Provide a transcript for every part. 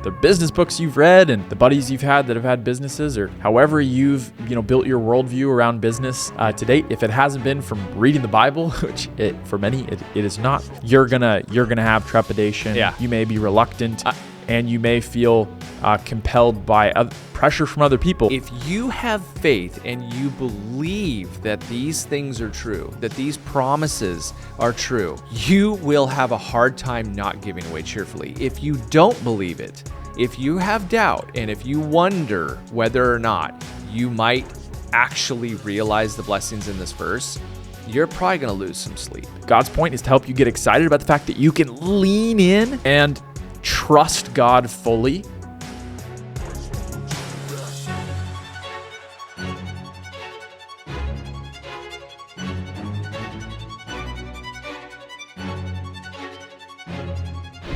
the business books you've read and the buddies you've had that have had businesses, or however you've built your worldview around business to date. If it hasn't been from reading the Bible, which for many it is not, you're gonna have trepidation. Yeah. You may be reluctant, and you may feel compelled by pressure from other people. If you have faith and you believe that these things are true, that these promises are true, you will have a hard time not giving away cheerfully. If you don't believe it, if you have doubt, and if you wonder whether or not you might actually realize the blessings in this verse, you're probably going to lose some sleep. God's point is to help you get excited about the fact that you can lean in and trust God fully.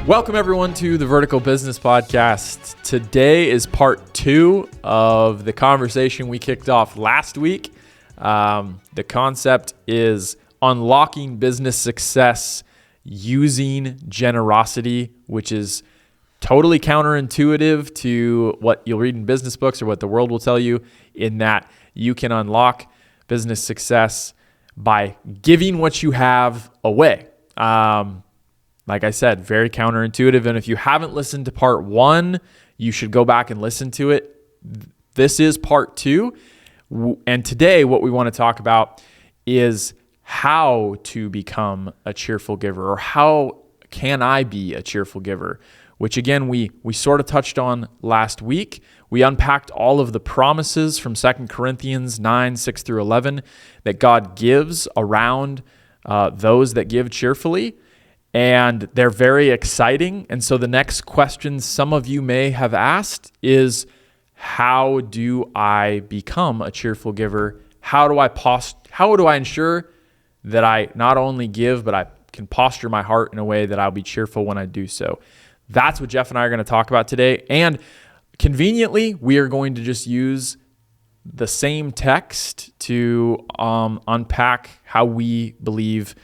Welcome everyone to the Vertical Business Podcast. Today is part 2 of the conversation we kicked off last week. The concept is unlocking business success using generosity, which is totally counterintuitive to what you'll read in business books or what the world will tell you, in that you can unlock business success by giving what you have away. Like I said, very counterintuitive. And if you haven't listened to part 1, you should go back and listen to it. This is part 2. And today what we want to talk about is how to become a cheerful giver, or how can I be a cheerful giver, which again, we sort of touched on last week. We unpacked all of the promises from 2 Corinthians 9, 6 through 11 that God gives around those that give cheerfully. And they're very exciting. And so the next question some of you may have asked is, how do I become a cheerful giver? How do I ensure that I not only give, but I can posture my heart in a way that I'll be cheerful when I do so? That's what Jeff and I are going to talk about today. And conveniently, we are going to just use the same text to unpack how we believe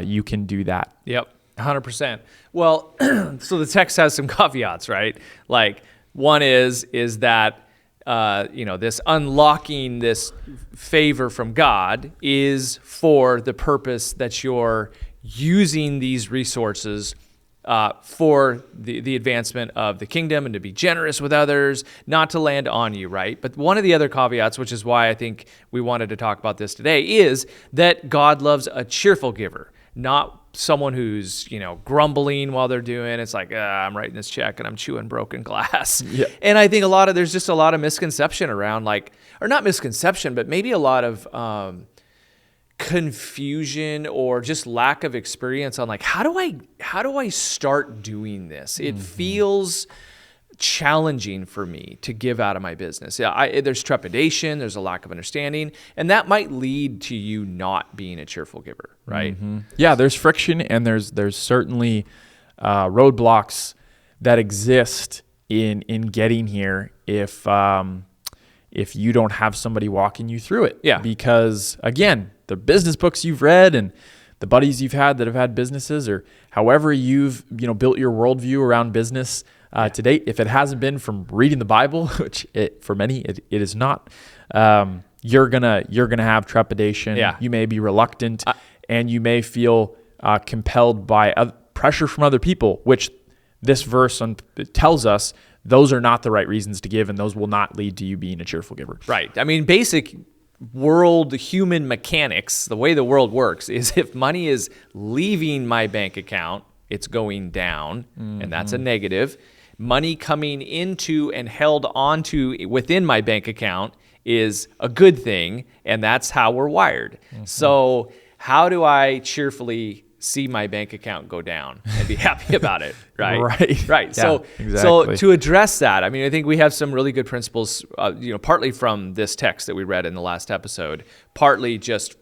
you can do that. Yep, 100%. Well, so the text has some caveats, right? Like, one is that this unlocking this favor from God is for the purpose that you're using these resources for the advancement of the kingdom and to be generous with others, not to land on you, right? But one of the other caveats, which is why I think we wanted to talk about this today, is that God loves a cheerful giver, not someone who's, grumbling while they're doing. It's like, I'm writing this check and I'm chewing broken glass. Yeah. And I think there's just a lot of misconception around, or not misconception, but maybe a lot of confusion or just lack of experience on how do I start doing this? It feels challenging for me to give out of my business. There's trepidation, there's a lack of understanding, and that might lead to you not being a cheerful giver, right? Mm-hmm. Yeah, there's friction, and there's certainly roadblocks that exist in getting here if you don't have somebody walking you through it. Yeah. Because again, the business books you've read and the buddies you've had that have had businesses, or however you've built your worldview around business to date, if it hasn't been from reading the Bible, which for many it is not, you're gonna have trepidation. Yeah. You may be reluctant, and you may feel compelled by pressure from other people, which this verse tells us those are not the right reasons to give, and those will not lead to you being a cheerful giver. Right. I mean, basic world human mechanics, the way the world works, is if money is leaving my bank account, it's going down, and that's a negative. Money coming into and held onto within my bank account is a good thing, and that's how we're wired. So how do I cheerfully see my bank account go down and be happy about it, right? Right. Yeah, So exactly. to address that, I mean, I think we have some really good principles, partly from this text that we read in the last episode, partly just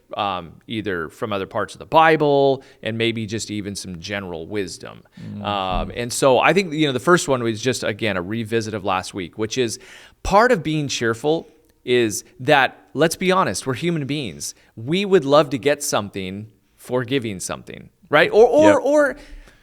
either from other parts of the Bible, and maybe just even some general wisdom. And so I think, the first one was just, again, a revisit of last week, which is part of being cheerful is that, let's be honest, we're human beings. We would love to get something for giving something, right? Or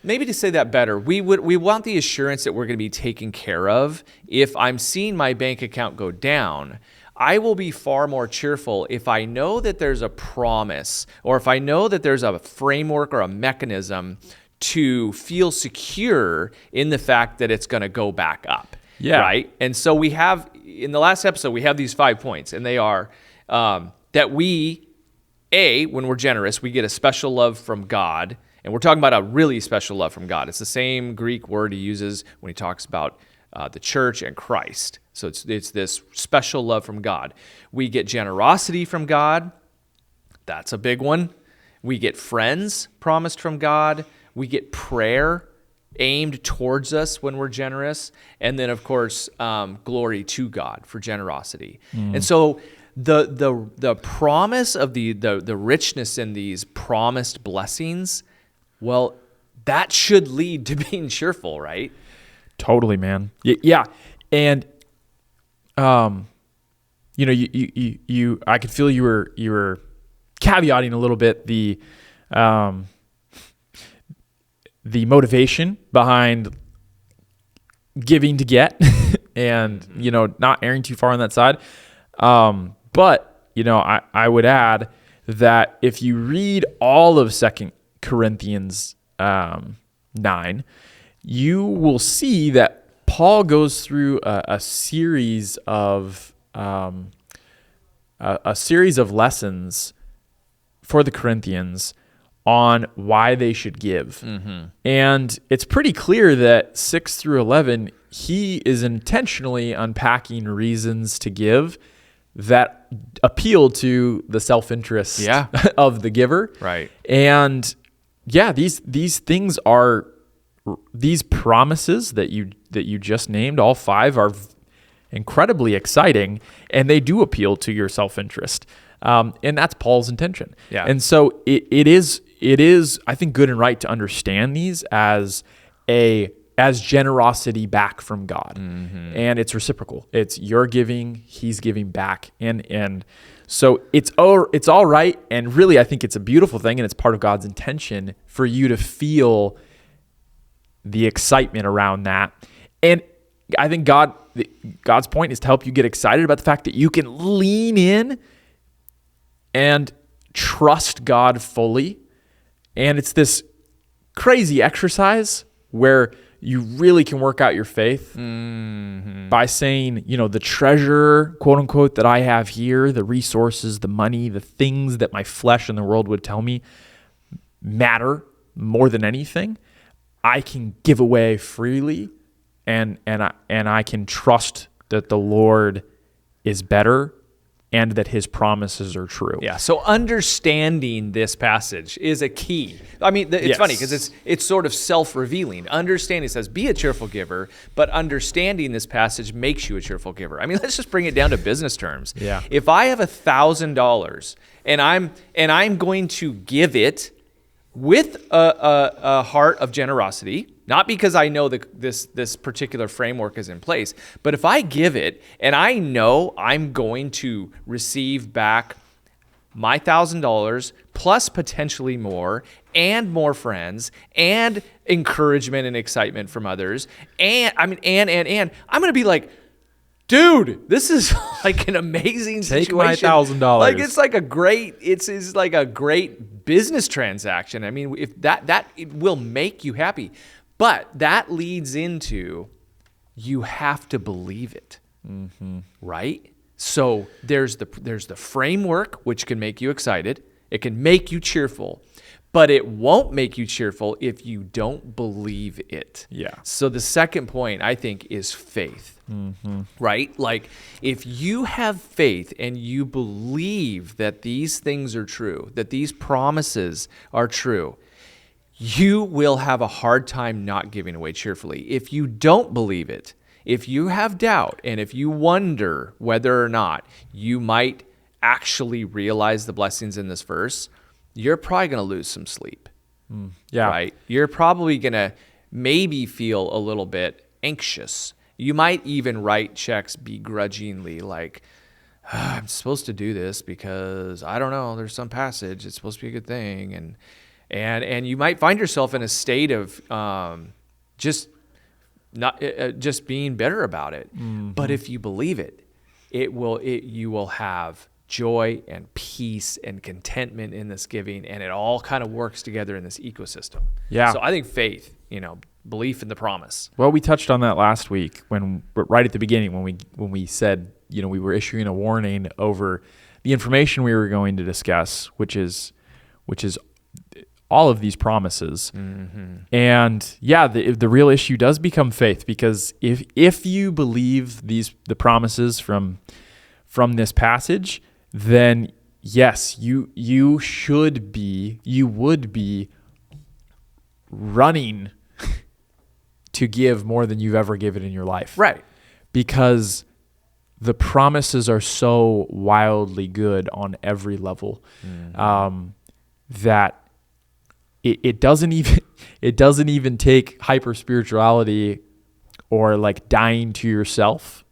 maybe to say that better, we want the assurance that we're going to be taken care of. If I'm seeing my bank account go down, I will be far more cheerful if I know that there's a promise, or if I know that there's a framework or a mechanism to feel secure in the fact that it's going to go back up. Yeah. Right. And so we have, in the last episode, we have these 5 points, and they are that when we're generous, we get a special love from God. And we're talking about a really special love from God. It's the same Greek word he uses when he talks about the church and Christ. So it's this special love from God. We get generosity from God. That's a big one. We get friends promised from God. We get prayer aimed towards us when we're generous. And then, of course, glory to God for generosity. And so the promise of the richness in these promised blessings, well, that should lead to being cheerful, right? Totally, man. Yeah. And, you I could feel you were caveating a little bit the motivation behind giving to get and, not erring too far on that side. But, I would add that if you read all of 2 Corinthians 9, you will see that Paul goes through a series of lessons for the Corinthians on why they should give. Mm-hmm. And it's pretty clear that 6 through 11, he is intentionally unpacking reasons to give that appeal to the self-interest of the giver. Right. And these things are, these promises that you just named, all 5 are incredibly exciting, and they do appeal to your self-interest. And that's Paul's intention. Yeah. And so it is, I think, good and right to understand these as generosity back from God. Mm-hmm. And it's reciprocal. It's you're giving, he's giving back. And so it's all right. And really, I think it's a beautiful thing, and it's part of God's intention for you to feel the excitement around that. And I think God's point is to help you get excited about the fact that you can lean in and trust God fully. And it's this crazy exercise where you really can work out your faith by saying, the treasure, quote unquote, that I have here, the resources, the money, the things that my flesh and the world would tell me matter more than anything, I can give away freely, and I can trust that the Lord is better and that his promises are true. Yeah. So understanding this passage is a key. I mean, it's funny because it's sort of self-revealing. Understanding says be a cheerful giver, but understanding this passage makes you a cheerful giver. I mean, let's just bring it down to business terms. Yeah. If I have $1,000 and I'm going to give it with a heart of generosity, not because I know this particular framework is in place, but if I give it and I know I'm going to receive back my $1,000 plus potentially more, and more friends, and encouragement and excitement from others, and I'm going to be like, dude, this is like an amazing Take situation. my $1,000. Like it's like a great business transaction. I mean, if that it will make you happy, but that leads into you have to believe it, right? So there's the framework which can make you excited. It can make you cheerful, but it won't make you cheerful if you don't believe it. Yeah. So the second point, I think, is faith, right? Like if you have faith and you believe that these things are true, that these promises are true, you will have a hard time not giving away cheerfully. If you don't believe it, if you have doubt, and if you wonder whether or not you might actually realize the blessings in this verse, you're probably going to lose some sleep. Yeah. Right? You're probably going to maybe feel a little bit anxious. You might even write checks begrudgingly, like, I'm supposed to do this because, I don't know, there's some passage, it's supposed to be a good thing. And you might find yourself in a state of just being bitter about it. But if you believe it, you will have joy and peace and contentment in this giving, and it all kind of works together in this ecosystem. Yeah. So I think faith, belief in the promise. Well, we touched on that last week right at the beginning when we said, we were issuing a warning over the information we were going to discuss, which is all of these promises. And yeah, the real issue does become faith, because if you believe the promises from this passage, then yes, you would be running to give more than you've ever given in your life. Right. Because the promises are so wildly good on every level, that it doesn't even take hyper spirituality or like dying to yourself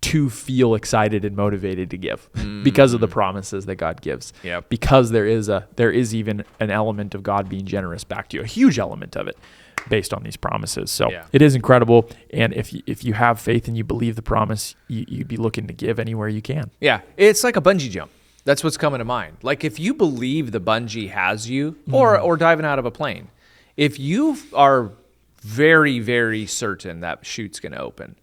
to feel excited and motivated to give, because of the promises that God gives. Yep. Because there is even an element of God being generous back to you, a huge element of it, based on these promises. So it is incredible. And if you have faith and you believe the promise, you'd be looking to give anywhere you can. Yeah. It's like a bungee jump. That's what's coming to mind. Like if you believe the bungee has you, or diving out of a plane, if you are very, very certain that chute's going to open,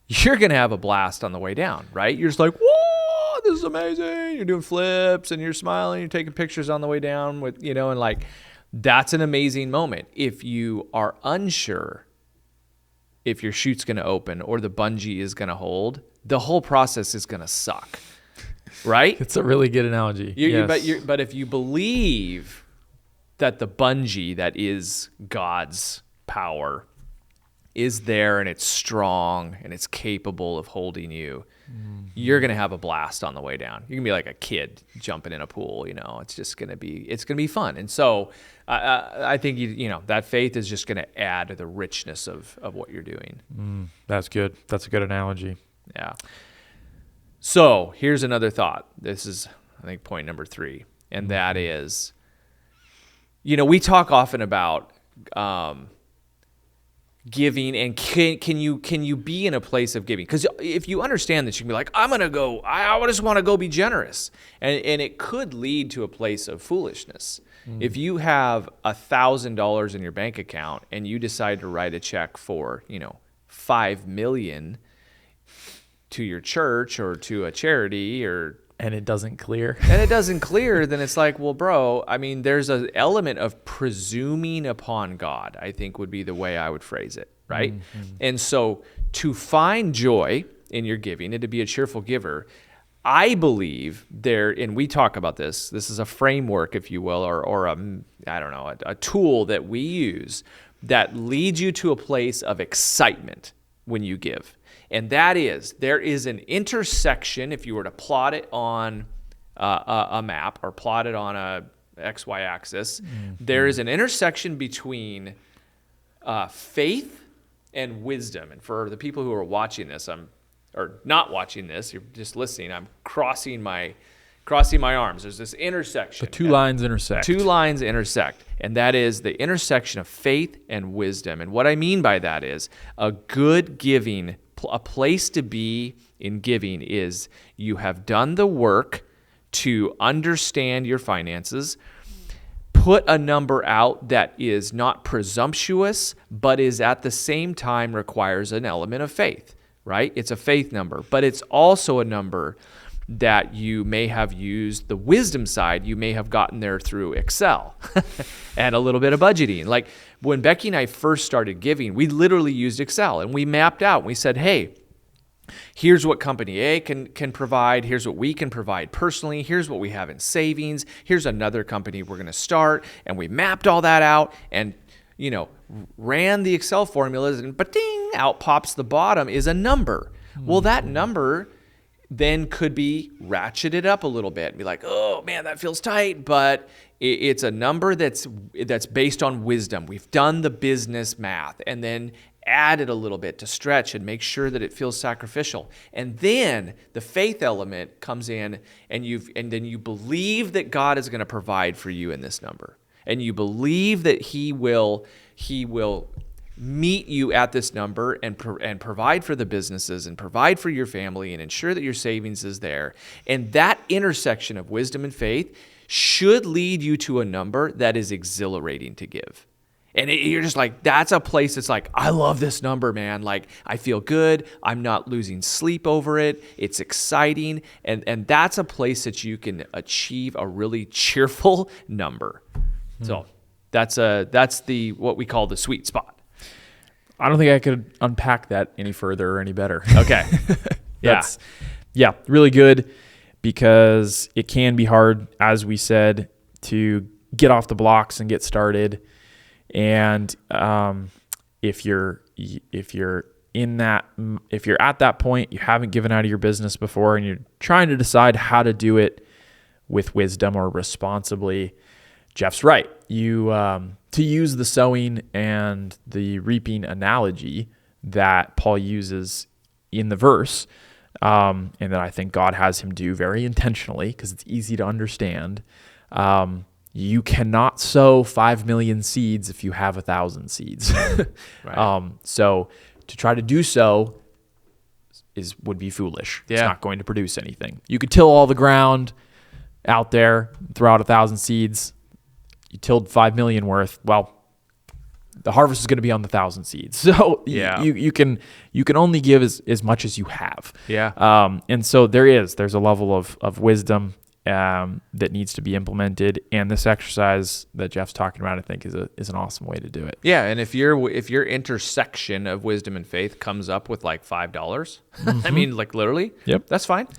you're going to have a blast on the way down, right? You're just like, whoa, this is amazing. You're doing flips and you're smiling, you're taking pictures on the way down with, and like, that's an amazing moment. If you are unsure if your chute's going to open or the bungee is going to hold, the whole process is going to suck, right? It's a really good analogy. But if you believe that the bungee that is God's power is there and it's strong and it's capable of holding you, you're going to have a blast on the way down. You're going to be like a kid jumping in a pool, it's just going to be fun. And so I think, that faith is just going to add to the richness of what you're doing. That's good. That's a good analogy. Yeah. So here's another thought. This is, I think, point number 3. And that is, we talk often about, giving, and can you be in a place of giving? Because if you understand this, you can be like, I just want to go be generous, and it could lead to a place of foolishness. If you have $1,000 in your bank account and you decide to write a check for $5 million to your church or to a charity, and it doesn't clear, then it's like, well, bro, I mean, there's an element of presuming upon God, I think would be the way I would phrase it, right? And so to find joy in your giving and to be a cheerful giver, I believe and we talk about this is a framework, if you will, or a tool that we use that leads you to a place of excitement when you give. And that is, there is an intersection, if you were to plot it on a map or plot it on a XY axis, there is an intersection between faith and wisdom. And for the people who are watching this, or not watching this, you're just listening, I'm crossing my arms. There's this intersection. The two lines intersect. Two lines intersect, and that is the intersection of faith and wisdom. And what I mean by that is a good giving, a place to be in giving is you have done the work to understand your finances, put a number out that is not presumptuous, but is at the same time requires an element of faith, right? It's a faith number, but it's also a number that you may have used the wisdom side. You may have gotten there through Excel and a little bit of budgeting. Like when Becky and I first started giving, we literally used Excel and we mapped out. We said, hey, here's what company A can provide. Here's what we can provide personally. Here's what we have in savings. Here's another company we're going to start. And we mapped all that out and, ran the Excel formulas, and ba-ding, out pops the bottom is a number. Well, that number then could be ratcheted up a little bit and be like, oh man, that feels tight, but it's a number that's based on wisdom. We've done the business math, and then add it a little bit to stretch and make sure that it feels sacrificial. And then the faith element comes in, and then you believe that God is going to provide for you in this number. And you believe that he will meet you at this number and provide for the businesses and provide for your family and ensure that your savings is there. And that intersection of wisdom and faith should lead you to a number that is exhilarating to give. And you're just like, that's a place that's like, I love this number, man. Like, I feel good. I'm not losing sleep over it. It's exciting. And that's a place that you can achieve a really cheerful number. So that's what we call the sweet spot. I don't think I could unpack that any further or any better. Okay. Yeah, really good, because it can be hard, as we said, to get off the blocks and get started. And if you're at that point, you haven't given out of your business before, and you're trying to decide how to do it with wisdom or responsibly, Jeff's right. To use the sowing and the reaping analogy that Paul uses in the verse, and that I think God has him do very intentionally because it's easy to understand. You cannot sow 5 million seeds if you have 1,000 seeds. Right. So to try to do so would be foolish. Yeah. It's not going to produce anything. You could till all the ground out there, throw out 1,000 seeds. You tilled 5 million worth. Well, the harvest is going to be on the 1,000 seeds. So you can only give as much as you have. Yeah. And so there's a level of wisdom that needs to be implemented, and this exercise that Jeff's talking about, I think, is an awesome way to do it. Yeah, and if your intersection of wisdom and faith comes up with like $5, I mean, like literally, Yep, that's fine.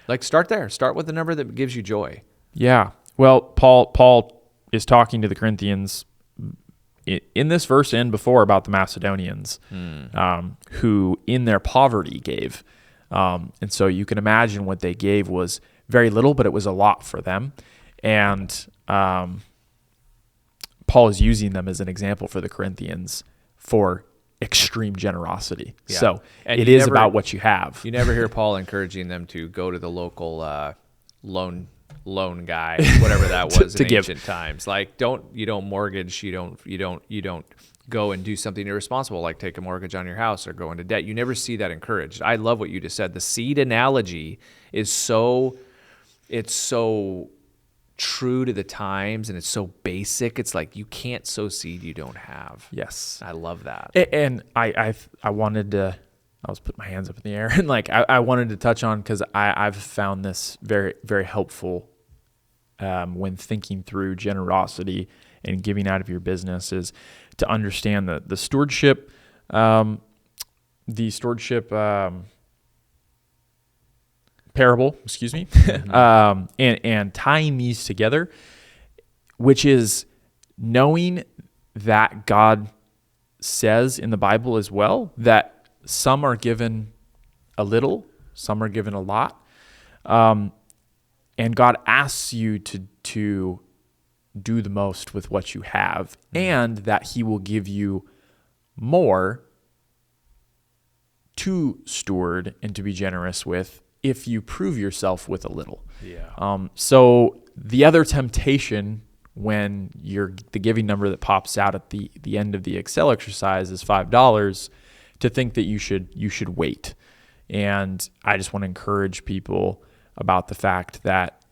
Like, start there. Start with the number that gives you joy. Yeah. Well, Paul is talking to the Corinthians in this verse and before about the Macedonians, who in their poverty gave, and so you can imagine what they gave was very little, but it was a lot for them. And Paul is using them as an example for the Corinthians for extreme generosity. Yeah. So and it is about what you have. You never hear Paul encouraging them to go to the local loan guy, whatever that was in ancient times. Like, you don't mortgage, you don't go and do something irresponsible like take a mortgage on your house or go into debt. You never see that encouraged. I love what you just said. The seed analogy is so true to the times, and it's so basic. It's like, you can't sow seed you don't have. Yes. I love that. And I wanted to, I was putting my hands up in the air, and like I wanted to touch on, because I've found this very, very helpful when thinking through generosity and giving out of your business, is to understand the stewardship, parable, excuse me, and tying these together, which is knowing that God says in the Bible as well that some are given a little, some are given a lot, and God asks you to do the most with what you have, and that he will give you more to steward and to be generous with if you prove yourself with a little. Yeah. So the other temptation when the giving number that pops out at the end of the Excel exercise is $5, to think that you should wait. And I just want to encourage people about the fact that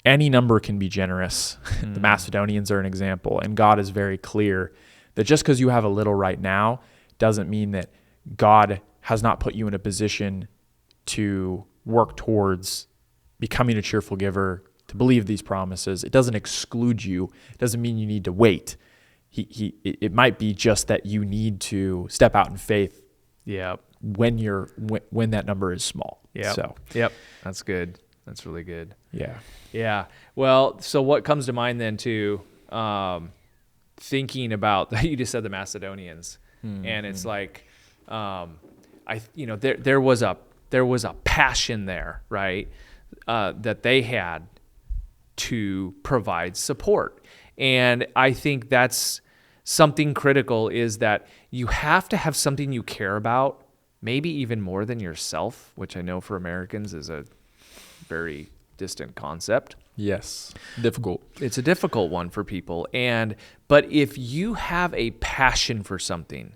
any number can be generous. The Macedonians are an example, and God is very clear that just because you have a little right now doesn't mean that God has not put you in a position to work towards becoming a cheerful giver, to believe these promises. It doesn't exclude you. It doesn't mean you need to wait. It might be just that you need to step out in faith. Yeah. When that number is small. Yeah. So. Yep. That's good. That's really good. Yeah. Yeah. Well, so what comes to mind then too, thinking about, you just said the Macedonians, and it's like, there was a passion there, right? That they had to provide support. And I think that's something critical is that you have to have something you care about, maybe even more than yourself, which I know for Americans is a very distant concept. Yes. Difficult. It's a difficult one for people. But if you have a passion for something,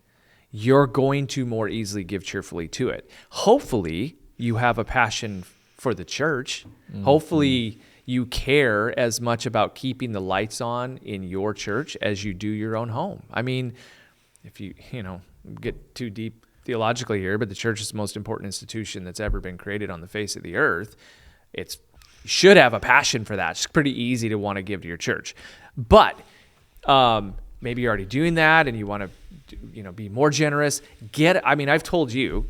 you're going to more easily give cheerfully to it. Hopefully, you have a passion for the church. Mm-hmm. Hopefully, you care as much about keeping the lights on in your church as you do your own home. I mean, if you get too deep theologically here, but the church is the most important institution that's ever been created on the face of the earth. You should have a passion for that. It's pretty easy to want to give to your church. But maybe you're already doing that and you want to be more generous. I've told you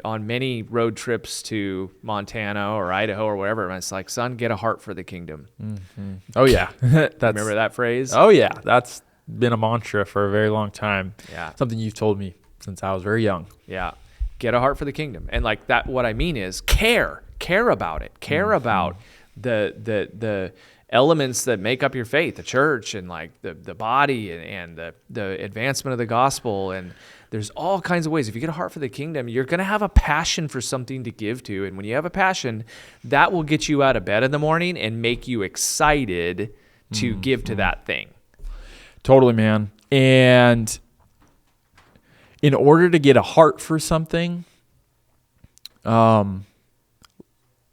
on many road trips to Montana or Idaho or wherever, it's like, son, get a heart for the kingdom. Mm-hmm. Oh, yeah. Remember that phrase? Oh, yeah. That's been a mantra for a very long time. Yeah. Something you've told me since I was very young. Yeah. Get a heart for the kingdom. And like that, what I mean is care about it. Care about the elements that make up your faith, the church and like the body and the advancement of the gospel. And there's all kinds of ways. If you get a heart for the kingdom, you're going to have a passion for something to give to. And when you have a passion, that will get you out of bed in the morning and make you excited to give to that thing. Totally, man. And in order to get a heart for something,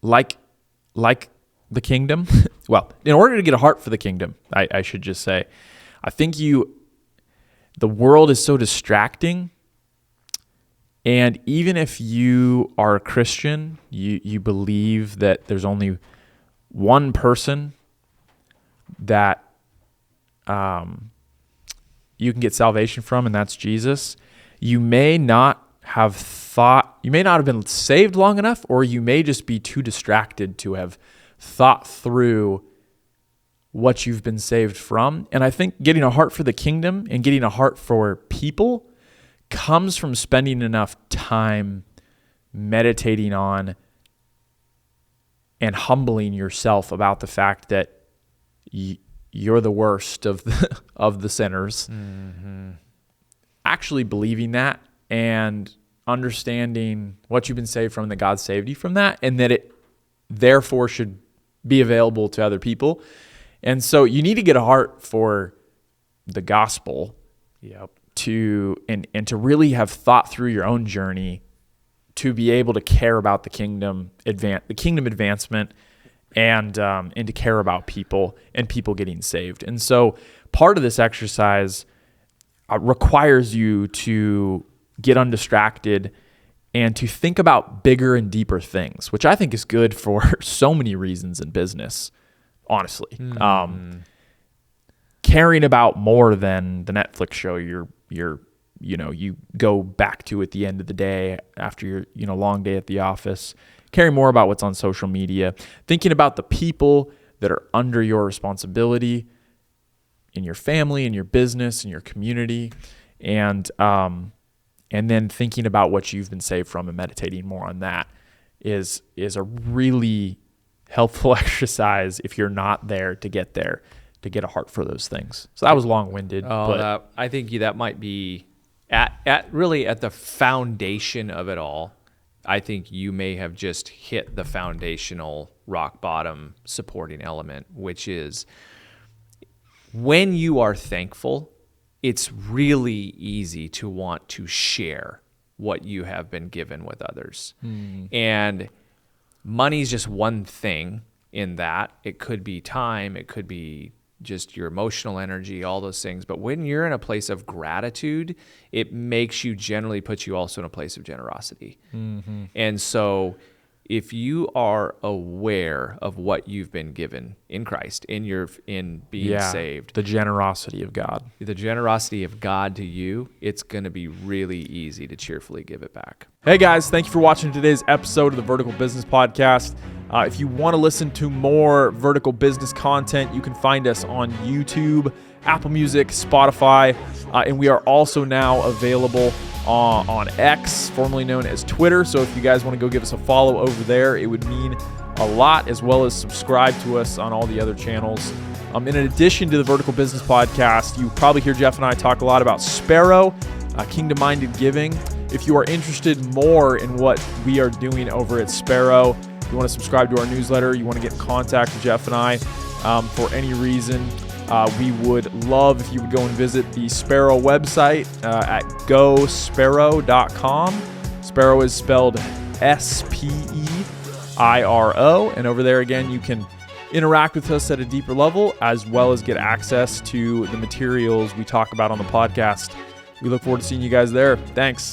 like the kingdom, well, in order to get a heart for the kingdom, I should just say, I think the world is so distracting. And even if you are a Christian, you believe that there's only one person that you can get salvation from, and that's Jesus. You may not have been saved long enough, or you may just be too distracted to have thought through what you've been saved from. And I think getting a heart for the kingdom and getting a heart for people comes from spending enough time meditating on and humbling yourself about the fact that you're the worst of the sinners. Mm-hmm. Actually believing that and understanding what you've been saved from, that God saved you from that, and that it therefore should be available to other people. And so you need to get a heart for the gospel. Yep. To really have thought through your own journey to be able to care about the kingdom advancement and to care about people and people getting saved. And so part of this exercise requires you to get undistracted and to think about bigger and deeper things, which I think is good for so many reasons in business, honestly. Caring about more than the Netflix show you go back to at the end of the day after your long day at the office. Caring more about what's on social media, thinking about the people that are under your responsibility in your family, in your business, in your community, and then thinking about what you've been saved from and meditating more on that is a really helpful exercise if you're not there to get a heart for those things. So that was long-winded. I think that might be at the foundation of it all. I think you may have just hit the foundational rock bottom supporting element, which is when you are thankful, it's really easy to want to share what you have been given with others. And money's just one thing in that. It could be time, it could be just your emotional energy, all those things. But when you're in a place of gratitude, it puts you also in a place of generosity. Mm-hmm. And so if you are aware of what you've been given in Christ, in being saved, the generosity of God to you, it's going to be really easy to cheerfully give it back. Hey guys, thank you for watching today's episode of the Vertical Business Podcast. If you want to listen to more vertical business content, you can find us on YouTube, Apple Music, Spotify, and we are also now available on X, formerly known as Twitter. So if you guys want to go give us a follow over there, it would mean a lot, as well as subscribe to us on all the other channels In addition to the Vertical Business Podcast, you probably hear Jeff and I talk a lot about Sparrow, kingdom-minded giving. If you are interested more in what we are doing over at Sparrow, you want to subscribe to our newsletter, you want to get in contact with Jeff and I for any reason, we would love if you would go and visit the Sparrow website at gosparrow.com. Sparrow is spelled S-P-E-I-R-O. And over there, again, you can interact with us at a deeper level, as well as get access to the materials we talk about on the podcast. We look forward to seeing you guys there. Thanks.